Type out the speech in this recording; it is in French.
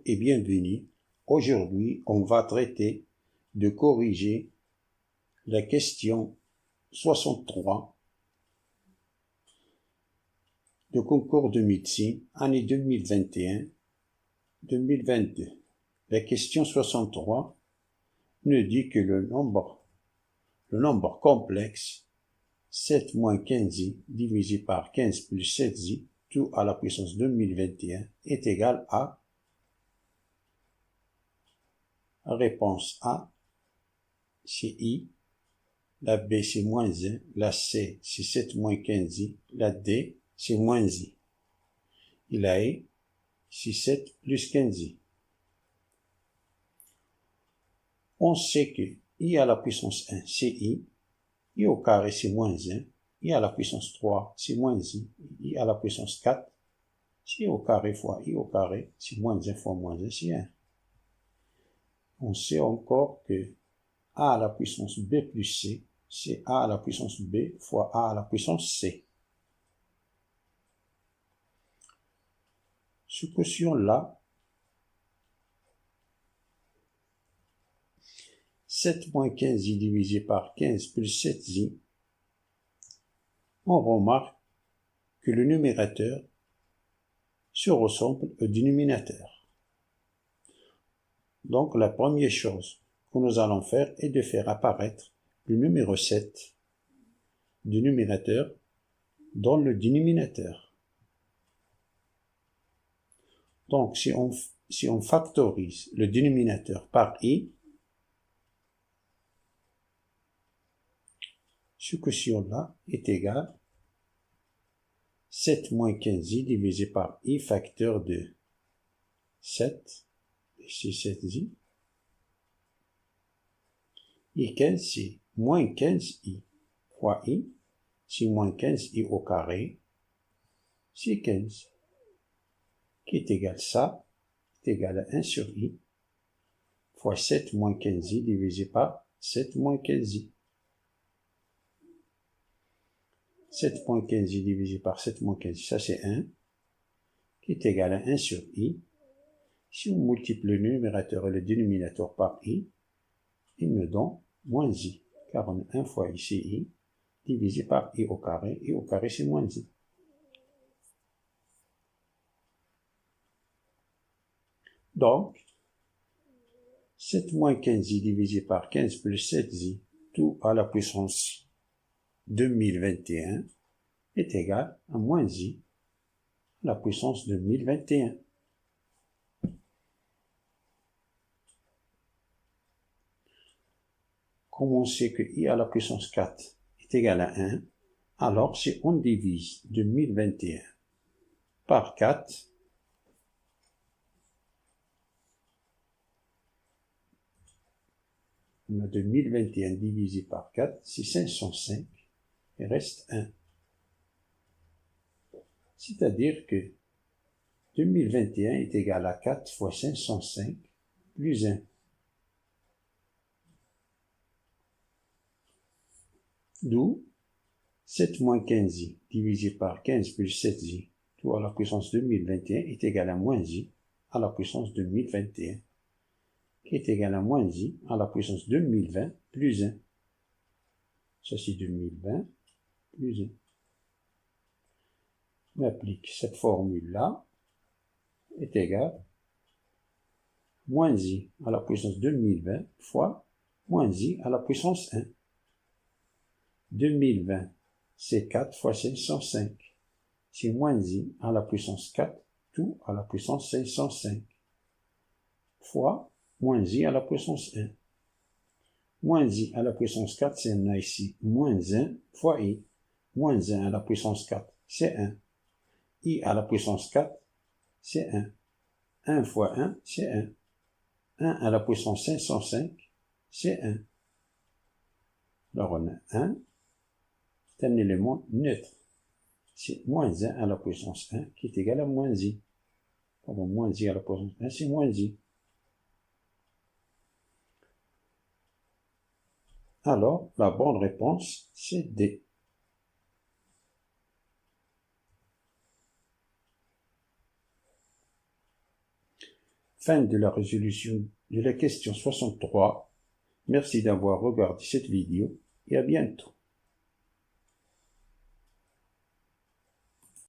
et bienvenue. Aujourd'hui, on va traiter de corriger la question 63 de concours de médecine, année 2021-2022. La question 63 nous dit que le nombre complexe 7 moins 15i divisé par 15 plus 7i, tout à la puissance 2021, est égal à réponse A, c'est I, la B c'est moins 1, la C c'est 7 moins 15i, la D c'est moins I, et la E c'est 7 plus 15i. On sait que I à la puissance 1 c'est I au carré c'est moins 1, I à la puissance 3 c'est moins I à la puissance 4 c'est I au carré fois I au carré, c'est moins 1 fois moins 1, c'est 1. On sait encore que A à la puissance B plus C, c'est A à la puissance B fois A à la puissance C. Ce quotient-là, 7 moins 15i divisé par 15 plus 7i, on remarque que le numérateur se ressemble au dénominateur. Donc la première chose que nous allons faire est de faire apparaître le numéro 7 du numérateur dans le dénominateur. Donc si on factorise le dénominateur par I, ce quotient-là est égal à 7 moins 15i divisé par I facteur de 7, c'est 7i, et 15 c'est moins 15i fois I, c'est moins 15i au carré, c'est 15, qui est égal à ça, est égal à 1 sur I, fois 7 moins 15i divisé par 7 moins 15i. 7 moins 15i divisé par 7 moins 15i, ça c'est 1, qui est égal à 1 sur I. Si on multiplie le numérateur et le dénominateur par I, il nous donne moins I, car on a 1 fois I, c'est I, divisé par I au carré c'est moins I. Donc, 7 moins 15i divisé par 15 plus 7i, tout à la puissance 2021, est égal à moins I à la puissance 2021. Comme on sait que I à la puissance 4 est égal à 1, alors si on divise 2021 par 4, on a 2021 divisé par 4, c'est 505, il reste 1. C'est-à-dire que 2021 est égal à 4 fois 505 plus 1. D'où 7 moins 15i divisé par 15 plus 7i, tout à la puissance 2021 est égal à moins i à la puissance 2021, qui est égal à moins i à la puissance 2020 plus 1. Ça c'est 2020 plus 1. On applique cette formule-là, est égal à moins i à la puissance 2020 fois moins i à la puissance 1. 2020, c'est 4 fois 505. C'est moins i à la puissance 4, tout à la puissance 505, fois moins i à la puissance 1. Moins i à la puissance 4, c'est on a ici moins 1 fois i. Moins 1 à la puissance 4, c'est 1. I à la puissance 4, c'est 1. 1 fois 1, c'est 1. 1 à la puissance 505, c'est 1. Alors on a 1, c'est un élément neutre. C'est moins 1 à la puissance 1 qui est égal à moins i. Pardon, moins i à la puissance 1, c'est moins i. Alors, la bonne réponse, c'est D. Fin de la résolution de la question 63. Merci d'avoir regardé cette vidéo et à bientôt.